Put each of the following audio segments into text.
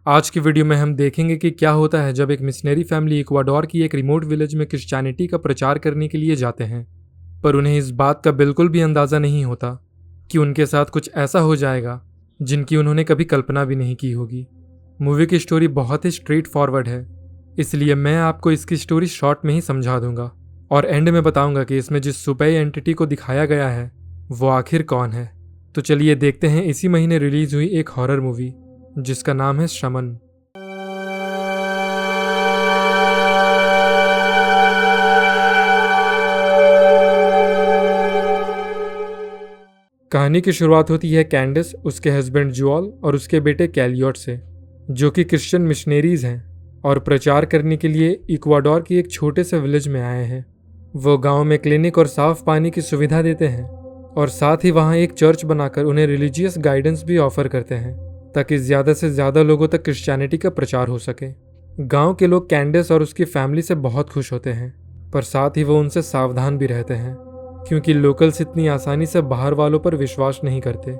आज की वीडियो में हम देखेंगे कि क्या होता है जब एक मिशनरी फैमिली इक्वाडोर की एक रिमोट विलेज में क्रिश्चियनिटी का प्रचार करने के लिए जाते हैं, पर उन्हें इस बात का बिल्कुल भी अंदाज़ा नहीं होता कि उनके साथ कुछ ऐसा हो जाएगा जिनकी उन्होंने कभी कल्पना भी नहीं की होगी। मूवी की स्टोरी बहुत ही स्ट्रेट फॉरवर्ड है, इसलिए मैं आपको इसकी स्टोरी शॉर्ट में ही समझा दूंगा और एंड में बताऊंगा कि इसमें जिस सुपेई एंटिटी को दिखाया गया है वो आखिर कौन है। तो चलिए देखते हैं इसी महीने रिलीज हुई एक हॉरर मूवी जिसका नाम है शमन। कहानी की शुरुआत होती है कैंडिस, उसके हस्बैंड जुआल और उसके बेटे कैलियोट से, जो कि क्रिश्चियन मिशनरीज हैं और प्रचार करने के लिए इक्वाडोर की एक छोटे से विलेज में आए हैं। वो गांव में क्लिनिक और साफ पानी की सुविधा देते हैं और साथ ही वहां एक चर्च बनाकर उन्हें रिलीजियस गाइडेंस भी ऑफर करते हैं ताकि ज़्यादा से ज़्यादा लोगों तक क्रिश्चियनिटी का प्रचार हो सके। गांव के लोग कैंडिस और उसकी फैमिली से बहुत खुश होते हैं, पर साथ ही वो उनसे सावधान भी रहते हैं क्योंकि लोकल्स इतनी आसानी से बाहर वालों पर विश्वास नहीं करते।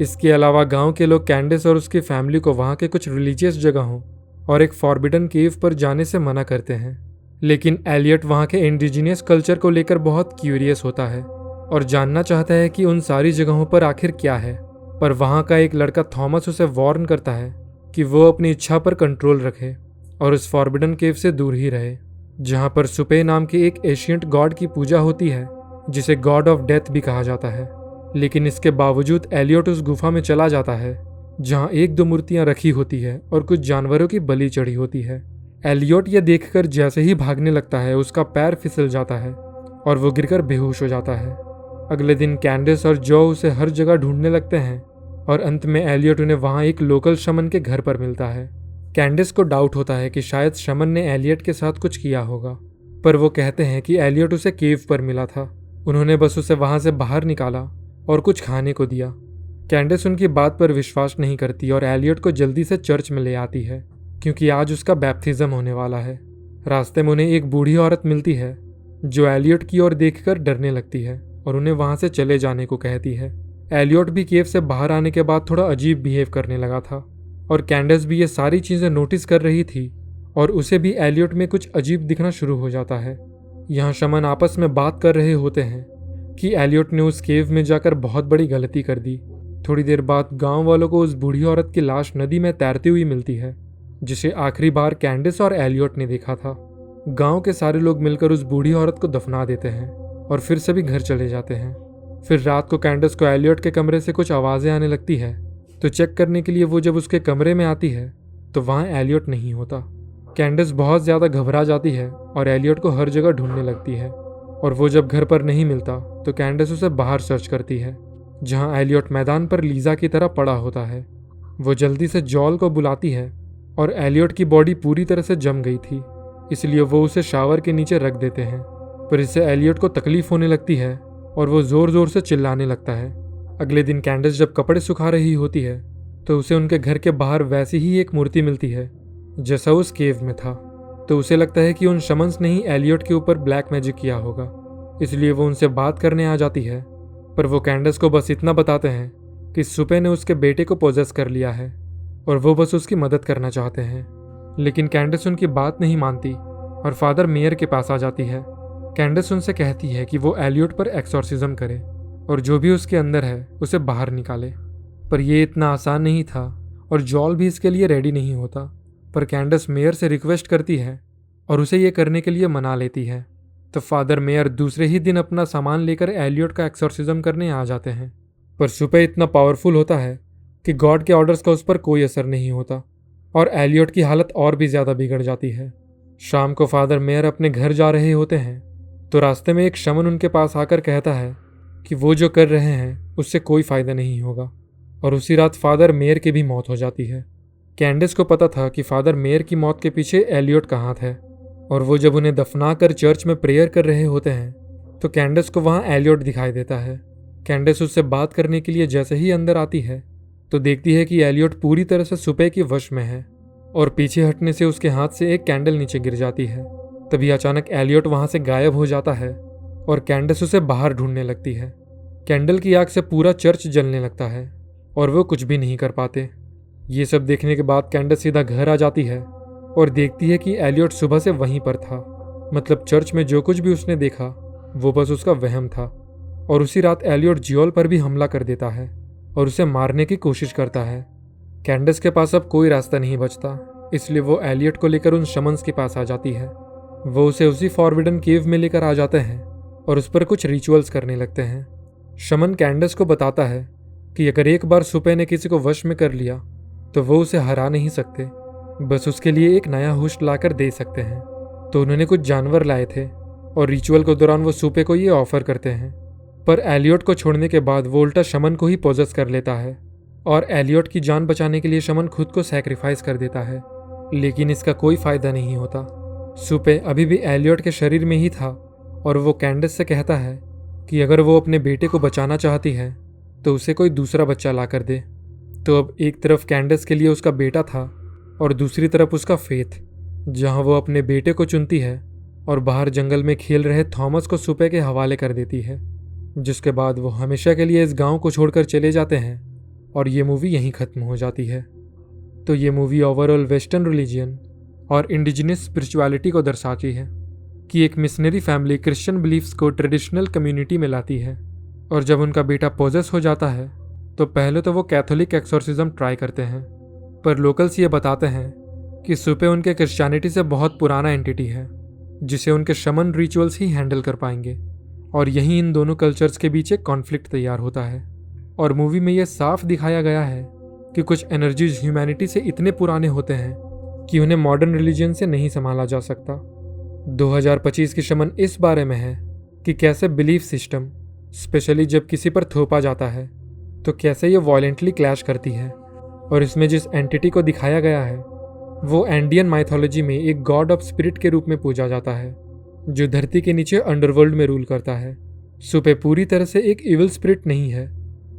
इसके अलावा गांव के लोग कैंडिस और उसकी फैमिली को वहां के कुछ रिलीजियस जगहों और एक फॉरबिडन केव पर जाने से मना करते हैं। लेकिन एलियट वहां के इंडिजिनियस कल्चर को लेकर बहुत क्यूरियस होता है और जानना चाहता है कि उन सारी जगहों पर आखिर क्या है। पर वहाँ का एक लड़का थॉमस उसे वार्न करता है कि वो अपनी इच्छा पर कंट्रोल रखे और उस फॉरबिडन केव से दूर ही रहे, जहाँ पर सुपे नाम के एक एशियंट गॉड की पूजा होती है जिसे गॉड ऑफ डेथ भी कहा जाता है। लेकिन इसके बावजूद एलियट उस गुफा में चला जाता है जहाँ एक दो मूर्तियाँ रखी होती है और कुछ जानवरों की बलि चढ़ी होती है। एलियट यह देखकर जैसे ही भागने लगता है उसका पैर फिसल जाता है और वो गिरकर बेहोश हो जाता है। अगले दिन कैंडिस और जो उसे हर जगह ढूंढने लगते हैं और अंत में एलियट उन्हें वहां एक लोकल शमन के घर पर मिलता है। कैंडिस को डाउट होता है कि शायद शमन ने एलियट के साथ कुछ किया होगा, पर वो कहते हैं कि एलियट उसे केव पर मिला था, उन्होंने बस उसे वहां से बाहर निकाला और कुछ खाने को दिया। कैंडिस उनकी बात पर विश्वास नहीं करती और एलियट को जल्दी से चर्च में ले आती है क्योंकि आज उसका बैप्टिज्म होने वाला है। रास्ते में उन्हें एक बूढ़ी औरत मिलती है जो एलियट की ओर देखकर डरने लगती है और उन्हें वहां से चले जाने को कहती है। एलियट भी केव से बाहर आने के बाद थोड़ा अजीब बिहेव करने लगा था और कैंडिस भी ये सारी चीज़ें नोटिस कर रही थी और उसे भी एलियट में कुछ अजीब दिखना शुरू हो जाता है। यहाँ शमन आपस में बात कर रहे होते हैं कि एलियट ने उस केव में जाकर बहुत बड़ी गलती कर दी। थोड़ी देर बाद गांव वालों को उस बूढ़ी औरत की लाश नदी में तैरती हुई मिलती है जिसे आखिरी बार कैंडिस और एलियट ने देखा था। गाँव के सारे लोग मिलकर उस बूढ़ी औरत को दफना देते हैं और फिर सभी घर चले जाते हैं। फिर रात को कैंडिस को एलियट के कमरे से कुछ आवाज़ें आने लगती है, तो चेक करने के लिए वो जब उसके कमरे में आती है तो वहाँ एलियट नहीं होता। कैंडिस बहुत ज़्यादा घबरा जाती है और एलियट को हर जगह ढूंढने लगती है और वो जब घर पर नहीं मिलता तो कैंडिस उसे बाहर सर्च करती है जहाँ एलियट मैदान पर लीजा की तरह पड़ा होता है। वो जल्दी से जॉल को बुलाती है और एलियट की बॉडी पूरी तरह से जम गई थी, इसलिए वो उसे शावर के नीचे रख देते हैं, पर इससे एलियट को तकलीफ होने लगती है और वो ज़ोर ज़ोर से चिल्लाने लगता है। अगले दिन कैंडिस जब कपड़े सुखा रही होती है तो उसे उनके घर के बाहर वैसी ही एक मूर्ति मिलती है जैसा उस केव में था। तो उसे लगता है कि उन शमन्स ने ही एलियट के ऊपर ब्लैक मैजिक किया होगा, इसलिए वो उनसे बात करने आ जाती है। पर वो कैंडिस को बस इतना बताते हैं कि सुपे ने उसके बेटे को पोजेस कर लिया है और वो बस उसकी मदद करना चाहते हैं। लेकिन कैंडिस उनकी बात नहीं मानती और फादर मेयर के पास आ जाती है। कैंडिस उनसे कहती है कि वो एलियट पर एक्सॉर्सिज्म करे और जो भी उसके अंदर है उसे बाहर निकाले, पर यह इतना आसान नहीं था और जॉल भी इसके लिए रेडी नहीं होता। पर कैंडिस मेयर से रिक्वेस्ट करती है और उसे ये करने के लिए मना लेती है। तो फादर मेयर दूसरे ही दिन अपना सामान लेकर एलियट का एक्सॉर्सिज्म करने आ जाते हैं, पर सुपे इतना पावरफुल होता है कि गॉड के ऑर्डर्स का उस पर कोई असर नहीं होता और एलियट की हालत और भी ज़्यादा बिगड़ जाती है। शाम को फादर मेयर अपने घर जा रहे होते हैं तो रास्ते में एक शमन उनके पास आकर कहता है कि वो जो कर रहे हैं उससे कोई फ़ायदा नहीं होगा और उसी रात फादर मेयर की भी मौत हो जाती है। कैंडिस को पता था कि फादर मेयर की मौत के पीछे एलियट का हाथ है और वो जब उन्हें दफना कर चर्च में प्रेयर कर रहे होते हैं तो कैंडिस को वहाँ एलियट दिखाई देता है। कैंडिस उससे बात करने के लिए जैसे ही अंदर आती है तो देखती है कि एलियट पूरी तरह से सुपे की वश में है और पीछे हटने से उसके हाथ से एक कैंडल नीचे गिर जाती है। तभी अचानक एलियट वहाँ से गायब हो जाता है और कैंडिस उसे बाहर ढूंढने लगती है। कैंडल की आग से पूरा चर्च जलने लगता है और वो कुछ भी नहीं कर पाते। ये सब देखने के बाद कैंडस सीधा घर आ जाती है और देखती है कि एलियट सुबह से वहीं पर था। मतलब चर्च में जो कुछ भी उसने देखा वो बस उसका वहम था। और उसी रात एलियट जियोल पर भी हमला कर देता है और उसे मारने की कोशिश करता है। कैंडस के पास अब कोई रास्ता नहीं बचता, इसलिए वो एलियट को लेकर उन शमन्स के पास आ जाती है। वो उसे उसी फॉरबिडन केव में लेकर आ जाते हैं और उस पर कुछ रिचुअल्स करने लगते हैं। शमन कैंडस को बताता है कि अगर एक बार सुपे ने किसी को वश में कर लिया तो वो उसे हरा नहीं सकते, बस उसके लिए एक नया होस्ट लाकर दे सकते हैं। तो उन्होंने कुछ जानवर लाए थे और रिचुअल के दौरान वो सुपे को ये ऑफर करते हैं। पर एलियट को छोड़ने के बाद वो उल्टा शमन को ही पोजेस कर लेता है और एलियट की जान बचाने के लिए शमन खुद को सैक्रिफाइस कर देता है। लेकिन इसका कोई फायदा नहीं होता। सुपे अभी भी एलियट के शरीर में ही था और वो कैंडस से कहता है कि अगर वो अपने बेटे को बचाना चाहती है तो उसे कोई दूसरा बच्चा ला कर दे। तो अब एक तरफ कैंडस के लिए उसका बेटा था और दूसरी तरफ उसका फेथ, जहां वो अपने बेटे को चुनती है और बाहर जंगल में खेल रहे थॉमस को सुपे के हवाले कर देती है। जिसके बाद वो हमेशा के लिए इस गांव को छोड़कर चले जाते हैं और ये मूवी यहीं ख़त्म हो जाती है। तो ये मूवी ओवरऑल वेस्टर्न रिलीजियन और इंडिजिनस स्पिरिचुअलिटी को दर्शाती है कि एक मिशनरी फैमिली क्रिश्चियन बिलीफ्स को ट्रेडिशनल कम्युनिटी में लाती है। और जब उनका बेटा पोजेस हो जाता है तो पहले तो वो कैथोलिक एक्सोर्सिज्म ट्राई करते हैं, पर लोकल्स ये बताते हैं कि सुपे उनके क्रिश्चियनिटी से बहुत पुराना एंटिटी है जिसे उनके शमन रिचुअल्स ही हैंडल कर पाएंगे। और यहीं इन दोनों कल्चर्स के बीच एक कॉन्फ्लिक्ट तैयार होता है। और मूवी में यह साफ दिखाया गया है कि कुछ एनर्जीज ह्यूमैनिटी से इतने पुराने होते हैं कि उन्हें मॉडर्न रिलीजन से नहीं संभाला जा सकता। 2025 की शमन इस बारे में है कि कैसे बिलीफ सिस्टम, स्पेशली जब किसी पर थोपा जाता है, तो कैसे ये वॉयलेंटली क्लैश करती है। और इसमें जिस एंटिटी को दिखाया गया है वो एंडियन माइथोलॉजी में एक गॉड ऑफ स्पिरिट के रूप में पूजा जाता है जो धरती के नीचे अंडरवर्ल्ड में रूल करता है। सुपे पूरी तरह से एक इविल स्पिरिट नहीं है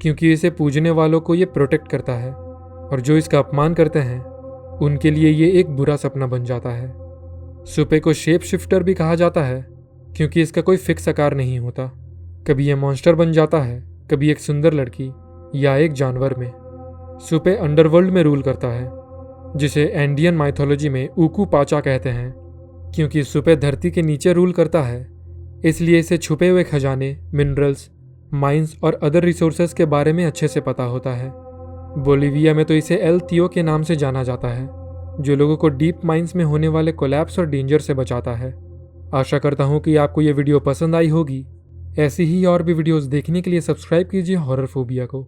क्योंकि इसे पूजने वालों को ये प्रोटेक्ट करता है, और जो इसका अपमान करते हैं उनके लिए ये एक बुरा सपना बन जाता है। सुपे को शेप शिफ्टर भी कहा जाता है क्योंकि इसका कोई फिक्स आकार नहीं होता। कभी यह मॉन्स्टर बन जाता है, कभी एक सुंदर लड़की या एक जानवर में। सुपे अंडरवर्ल्ड में रूल करता है जिसे एंडियन माइथोलॉजी में ऊकू पाचा कहते हैं। क्योंकि सुपे धरती के नीचे रूल करता है इसलिए इसे छुपे हुए खजाने, मिनरल्स, माइंस और अदर रिसोर्सेज के बारे में अच्छे से पता होता है। बोलिविया में तो इसे एल थियो के नाम से जाना जाता है जो लोगों को डीप माइंस में होने वाले कोलैप्स और डेंजर से बचाता है। आशा करता हूँ कि आपको ये वीडियो पसंद आई होगी। ऐसी ही और भी वीडियोस देखने के लिए सब्सक्राइब कीजिए हॉरर फोबिया को।